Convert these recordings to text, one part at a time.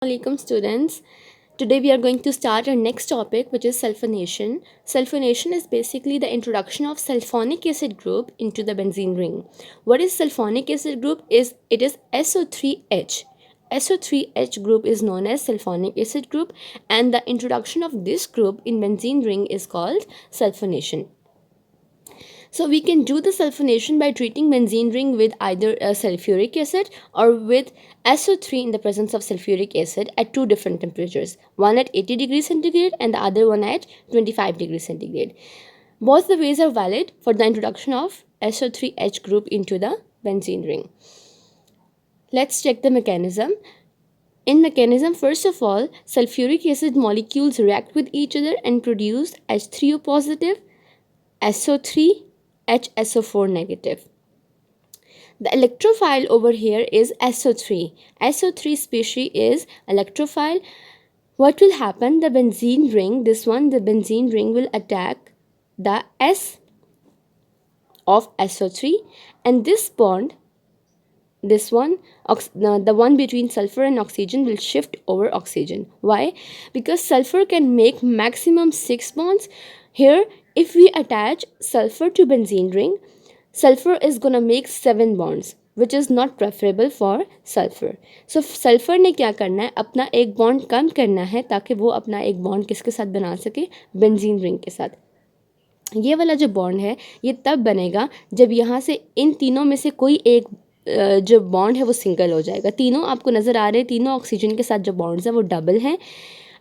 Assalamualaikum students. Today we are going to start our next topic, which is sulfonation. Sulfonation is basically the introduction of sulfonic acid group into the benzene ring. What is sulfonic acid group? It is SO3H. SO3H group is known as sulfonic acid group, and the introduction of this group in benzene ring is called sulfonation. So we can do the sulfonation by treating benzene ring with either sulfuric acid or with SO3 in the presence of sulfuric acid at two different temperatures, one at 80 degrees centigrade and the other one at 25 degrees centigrade. Both the ways are valid for the introduction of SO3H group into the benzene ring. Let's check the mechanism. In mechanism, first of all, sulfuric acid molecules react with each other and produce H3O positive, SO3, HSO4 negative. The electrophile over here is SO3. SO3 species is electrophile. What will happen? The benzene ring, the benzene ring will attack the S of SO3, and this bond, the one between sulfur and oxygen, will shift over oxygen. Why? Because sulfur can make maximum 6 bonds. Here, if we attach sulfur to benzene ring, sulfur is gonna make 7 bonds, which is not preferable for sulfur. So sulfर ने क्या करना है, अपना एक bond कम करना है ताकि वो अपना एक बॉन्ड किसके साथ बना सके, बेंजीन रिंग के साथ. ये वाला जो बॉन्ड है ये तब बनेगा जब यहाँ से इन तीनों में से कोई एक जो बॉन्ड है वो सिंगल हो जाएगा. तीनों आपको नज़र आ रहे हैं, तीनों ऑक्सीजन के साथ जो बॉन्ड्स हैं वो डबल हैं.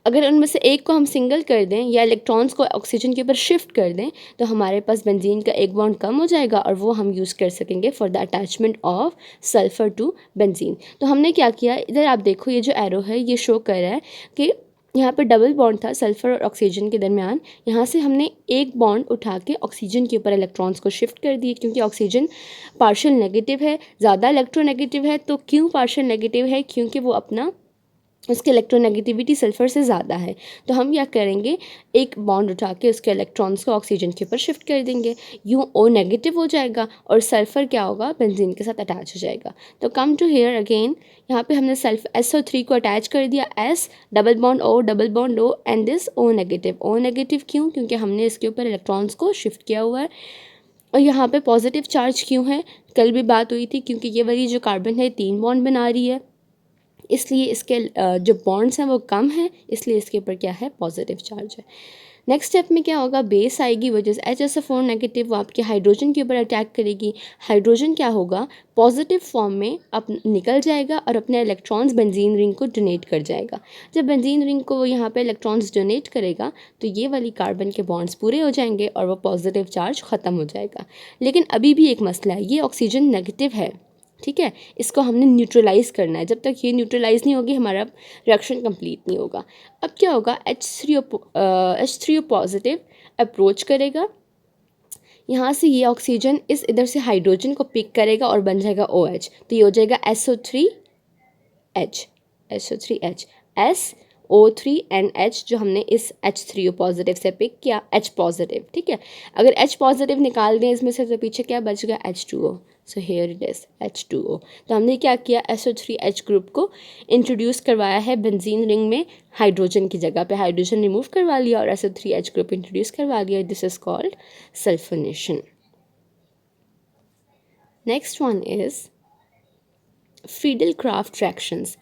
अगर उनमें से एक को हम सिंगल कर दें या इलेक्ट्रॉन्स को ऑक्सीजन के ऊपर शिफ्ट कर दें तो हमारे पास बेंजीन का एक बॉन्ड कम हो जाएगा और वो हम यूज़ कर सकेंगे for the attachment of sulphur to benzene. तो हमने क्या किया, इधर आप देखो ये जो एरो है ये शो कर रहा है कि यहाँ पर डबल बॉन्ड था सल्फ़र और ऑक्सीजन के दरमियान. यहाँ से हमने एक बॉन्ड उठा के ऑक्सीजन के ऊपर इलेक्ट्रॉन्स को शिफ्ट कर दिए, क्योंकि ऑक्सीजन पार्शियल नेगेटिव है, ज़्यादा इलेक्ट्रोनेगेटिव है. तो क्यों पार्शियल नेगेटिव है? क्योंकि वो अपना उसकी इलेक्ट्रोनेगेटिविटी सल्फ़र से ज़्यादा है. तो हम क्या करेंगे, एक बॉन्ड उठा के उसके इलेक्ट्रॉन्स को ऑक्सीजन के ऊपर शिफ्ट कर देंगे. यूँ O नेगेटिव हो जाएगा और सल्फ़र क्या होगा, बेंजीन के साथ अटैच हो जाएगा. तो कम टू हेयर अगेन, यहाँ पे हमने SO3 को अटैच कर दिया, S double bond O and this O negative. O negative क्यों? क्योंकि हमने इसके ऊपर इलेक्ट्रॉन्स को शिफ्ट किया हुआ है. और यहाँ पे पॉजिटिव चार्ज क्यों है? कल भी बात हुई थी, क्योंकि ये वाली जो कार्बन है 3 बॉन्ड बना रही है, इसलिए इसके जो बॉन्ड्स हैं वो कम हैं, इसलिए इसके ऊपर क्या है, पॉजिटिव चार्ज है. नेक्स्ट स्टेप में क्या होगा, बेस आएगी, वो जैसे HSO4 नेगेटिव, वो आपके हाइड्रोजन के ऊपर अटैक करेगी. हाइड्रोजन क्या होगा, पॉजिटिव फॉर्म में अब निकल जाएगा और अपने इलेक्ट्रॉन्स बेंजीन रिंग को डोनेट कर जाएगा. जब बेंजीन रिंग को वो यहाँ पे इलेक्ट्रॉन्स डोनेट करेगा तो ये वाली कार्बन के बॉन्ड्स पूरे हो जाएंगे और वो पॉजिटिव चार्ज ख़त्म हो जाएगा. लेकिन अभी भी एक मसला है, ये ऑक्सीजन नेगेटिव है, ठीक है, इसको हमने न्यूट्रलाइज़ करना है. जब तक ये न्यूट्रलाइज़ नहीं होगी हमारा रिएक्शन कंप्लीट नहीं होगा. अब क्या होगा, H3O पॉजिटिव अप्रोच करेगा, यहाँ से ये ऑक्सीजन इस इधर से हाइड्रोजन को पिक करेगा और बन जाएगा OH. तो ये हो जाएगा SO3H. SO3 एंड H जो हमने इस H3O पॉजिटिव से पिक किया, H पॉजिटिव, ठीक है. अगर H पॉजिटिव निकाल दें इसमें से तो पीछे क्या बच गया, H2O. So here it is H2O. तो हमने क्या किया, SO3H ग्रुप को इंट्रोड्यूस करवाया है बेंजीन रिंग में, हाइड्रोजन की जगह पे हाइड्रोजन रिमूव करवा लिया और SO3H ग्रुप इंट्रोड्यूस करवा लिया. This is called sulphonation. Next one is Friedel-Crafts reactions.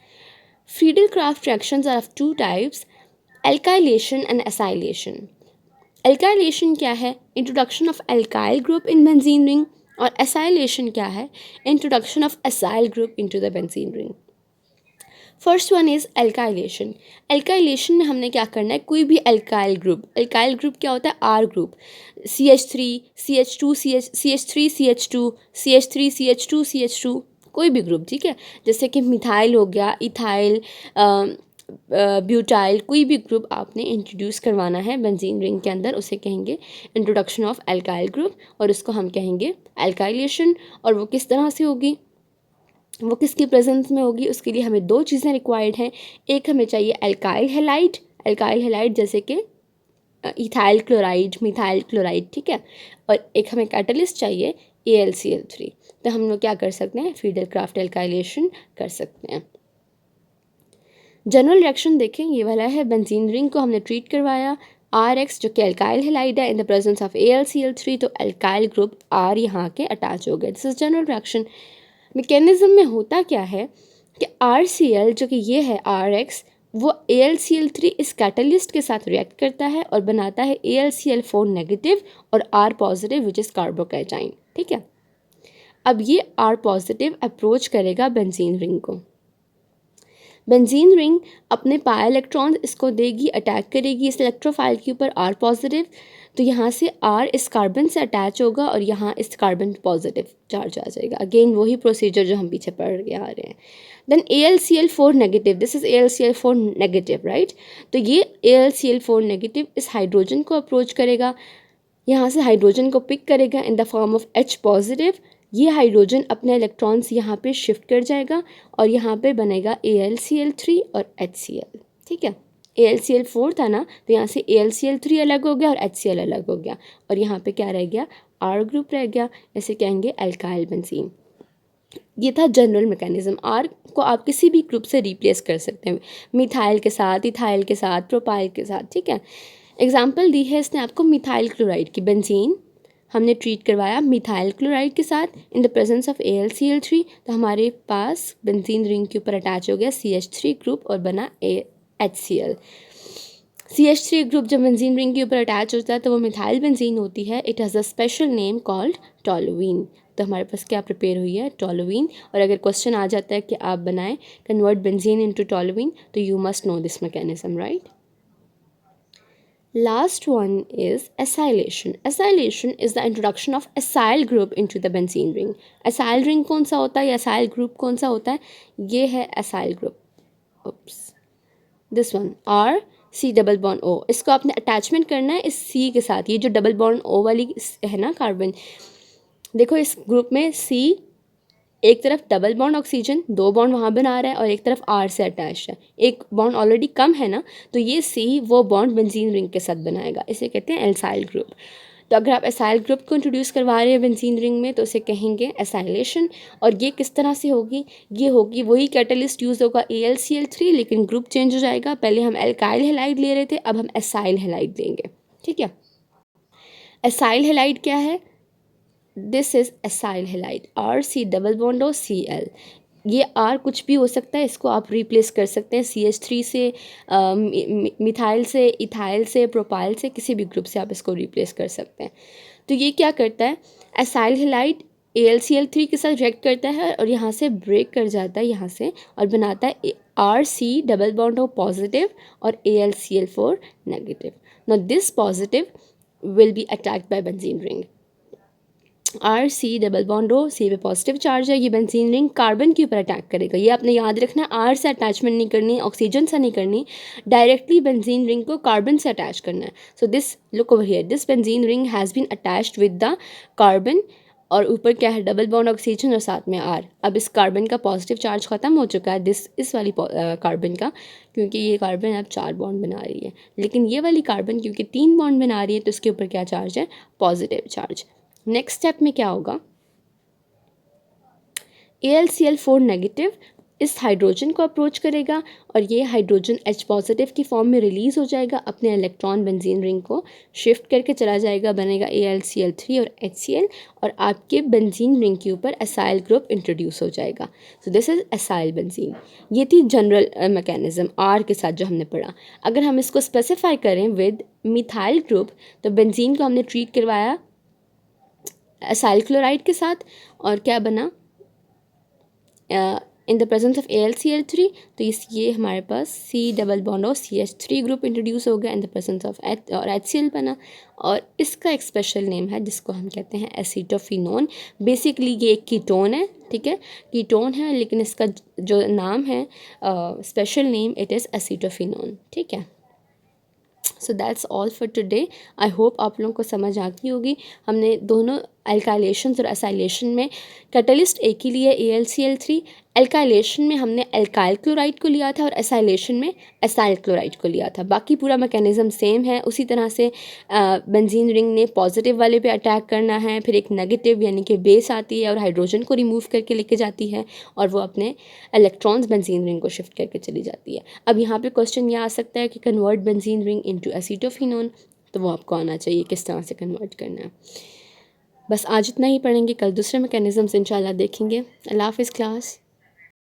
Friedel-Crafts reactions are of two types, alkylation and acylation. Alkylation क्या है, introduction of alkyl group in benzene ring, और acylation क्या है, introduction of acyl group into the benzene ring. First one is alkylation. alkylation में हमने क्या करना है, कोई भी alkyl ग्रुप क्या होता है, R group, CH3 CH2 CH3 CH2 कोई भी ग्रुप, ठीक है. जैसे कि मिथाइल हो गया, इथाइल, ब्यूटाइल, कोई भी ग्रुप आपने इंट्रोड्यूस करवाना है बेंजीन रिंग के अंदर, उसे कहेंगे इंट्रोडक्शन ऑफ एल्काइल ग्रुप, और उसको हम कहेंगे एल्काइलेशन. और वो किस तरह से होगी, वो किसकी प्रेजेंस में होगी, उसके लिए हमें 2 चीज़ें रिक्वायर्ड हैं. एक हमें चाहिए एल्काइल हैलाइड जैसे कि इथाइल क्लोराइड, मिथाइल क्लोराइड, ठीक है. और एक हमें कैटलिस्ट चाहिए AlCl3. तो हम लोग क्या कर सकते हैं, फ्रीडल क्राफ्ट एल्काइलेशन कर सकते हैं. जनरल रिएक्शन देखें, ये वाला है, बेंजीन रिंग को हमने ट्रीट करवाया, आर एक्स जो कि अल्काइल हैलाइड है, in the presence of AlCl3, तो अल्काइल ग्रुप आर यहाँ के अटैच हो गए। This is general reaction. Mechanism में होता क्या है कि RCl जो कि ये है RX, वो AlCl3 इस कैटलिस्ट के साथ रिएक्ट करता है और बनाता है AlCl4 नेगेटिव और R positive which is carbocation. ठीक है, अब ये R पॉजिटिव अप्रोच करेगा बेंजीन रिंग को। बेंजीन रिंग अपने पाई इलेक्ट्रॉन्स इसको देगी, अटैक करेगी इस इलेक्ट्रोफाइल के ऊपर R पॉजिटिव, तो यहाँ से R इस कार्बन से अटैच होगा और यहाँ इस कार्बन पॉजिटिव चार्ज आ जाएगा। अगेन वही प्रोसीजर जो हम पीछे पढ़ के आ रहे हैं। Then AlCl4 negative, this is AlCl4 negative right, तो ये AlCl4 नेगेटिव इस हाइड्रोजन को अप्रोच करेगा, यहाँ से हाइड्रोजन को पिक करेगा in the form of H positive. ये हाइड्रोजन अपने इलेक्ट्रॉन्स यहाँ पे शिफ्ट कर जाएगा और यहाँ पे बनेगा AlCl3 और HCl। ठीक है, AlCl4 था ना, तो यहाँ से AlCl3 अलग हो गया और HCl अलग हो गया और यहाँ पे क्या रह गया, R ग्रुप रह गया, इसे कहेंगे अल्काइल बेंजीन। ये था जनरल मैकेनिज्म। R को आप किसी भी ग्रुप से रिप्लेस कर सकते हैं, मिथाइल के साथ, इथाइल के साथ, प्रोपाइल के साथ। ठीक है, एग्जाम्पल दी है इसने आपको मिथाइल क्लोराइड की। बेंजीन हमने ट्रीट करवाया मिथाइल क्लोराइड के साथ in the presence of AlCl3, तो हमारे पास बेंजीन रिंग के ऊपर अटैच हो गया CH3 ग्रुप और बना HCl। CH3 ग्रुप जब बेंजीन रिंग के ऊपर अटैच होता है तो वो मिथाइल बेंजीन होती है। It has a special name called toluene. तो हमारे पास क्या प्रिपेयर हुई है, टोलुइन। और अगर क्वेश्चन आ जाता है कि आप बनाएं कन्वर्ट बेंजीन इनटू टोलुइन, तो you must know this mechanism right. Last one is acylation. Acylation is the introduction of acyl group into the benzene ring. Acyl ring कौन सा होता है या acyl group कौन सा होता है, ये है acyl group. Oops. This one R C double bond O, इसको आपने अटैचमेंट करना है इस C के साथ। ये जो डबल बॉन्ड O वाली है ना कार्बन, देखो इस ग्रुप में C एक तरफ डबल बॉन्ड ऑक्सीजन, दो बॉन्ड वहाँ बना रहा है और एक तरफ R से अटैच है, एक बॉन्ड ऑलरेडी कम है ना, तो ये C वो बॉन्ड बेंजीन रिंग के साथ बनाएगा, इसे कहते हैं एसाइल ग्रुप। तो अगर आप एसाइल ग्रुप को इंट्रोड्यूस करवा रहे हैं बेंजीन रिंग में तो उसे कहेंगे एसाइलेशन। और ये किस तरह से होगी, ये होगी वही कैटलिस्ट यूज़ होगा AlCl3, लेकिन ग्रुप चेंज हो जाएगा। पहले हम एल्काइल हैलाइड ले रहे थे, अब हम एसाइल हैलाइड लेंगे। ठीक है, एसाइल हैलाइड क्या है, this is acyl halide, RC double bond O Cl। ये R कुछ भी हो सकता है, इसको आप रिप्लेस कर सकते हैं CH3 से, मिथाइल से, इथाइल से, प्रोपाइल से, किसी भी ग्रुप से आप इसको रिप्लेस कर सकते हैं। तो ये क्या करता है, एसाइल हैलाइड AlCl3 के साथ रिएक्ट करता है और यहाँ से ब्रेक कर जाता है यहाँ से और बनाता है RC double bond O positive और AlCl4 negative. Now this positive will be attacked by benzene ring. RC double bond O, C पे पॉजिटिव चार्ज है, ये बेंजीन रिंग कार्बन के ऊपर अटैक करेगा। ये आपने याद रखना है, R से अटैचमेंट नहीं करनी, ऑक्सीजन से नहीं करनी, डायरेक्टली बेंजीन रिंग को कार्बन से अटैच करना है। So this look over here, this benzene ring has been attached with the carbon और ऊपर क्या है, डबल बॉन्ड ऑक्सीजन और साथ में R। अब इस कार्बन का पॉजिटिव चार्ज ख़त्म हो चुका है, इस वाली कार्बन का, क्योंकि ये कार्बन अब 4 बॉन्ड बना रही है, लेकिन ये वाली कार्बन क्योंकि 3 बॉन्ड बना रही है तो इसके ऊपर क्या चार्ज है, पॉजिटिव चार्ज। नेक्स्ट स्टेप में क्या होगा, AlCl4 नेगेटिव इस हाइड्रोजन को अप्रोच करेगा और ये हाइड्रोजन H पॉजिटिव की फॉर्म में रिलीज हो जाएगा, अपने इलेक्ट्रॉन बेंजीन रिंग को शिफ्ट करके चला जाएगा, बनेगा AlCl3 और HCl और आपके बेंजीन रिंग के ऊपर एसाइल ग्रुप इंट्रोड्यूस हो जाएगा। So this is acyl benzene. ये थी जनरल मैकेनिज्म R के साथ जो हमने पढ़ा। अगर हम इसको स्पेसिफाई करें विद मिथाइल ग्रुप, तो बेंजीन को हमने ट्रीट करवाया एसाइल क्लोराइड के साथ और क्या बना, in the presence of AlCl3, तो ये हमारे पास C डबल बॉन्ड और CH3 ग्रुप इंट्रोड्यूस हो गया in the presence of H और HCl बना। और इसका एक स्पेशल नेम है जिसको हम कहते हैं एसीटोफिनोन। बेसिकली ये एक कीटोन है, ठीक है, कीटोन है, लेकिन इसका जो नाम है special name, it is acetophenone. ठीक है, so that's all for today. I hope आप लोगों को समझ आ गई होगी। हमने दोनों अल्काइलेशन और एसाइलेशन में कैटलिस्ट एक ही लिए AlCl3। अल्काइलेशन में हमने अल्काइल क्लोराइड को लिया था और एसाइलेशन में एसाइल क्लोराइड को लिया था। बाकी पूरा मैकेनिज्म सेम है। उसी तरह से बेंजीन रिंग ने पॉजिटिव वाले पे अटैक करना है, फिर एक नेगेटिव यानी कि बेस आती है और हाइड्रोजन को रिमूव करके लेके जाती है और वो अपने इलेक्ट्रॉन्स बेंजीन रिंग को शिफ्ट करके चली जाती है। अब यहाँ पे क्वेश्चन ये आ सकता है कि convert benzene ring into acetophenone, तो वो आपको आना चाहिए किस तरह से कन्वर्ट करना है। बस आज इतना ही पढ़ेंगे, कल दूसरे मैकेनिज़म्स इंशाल्लाह देखेंगे। अल्लाह हाफ़िज़ क्लास।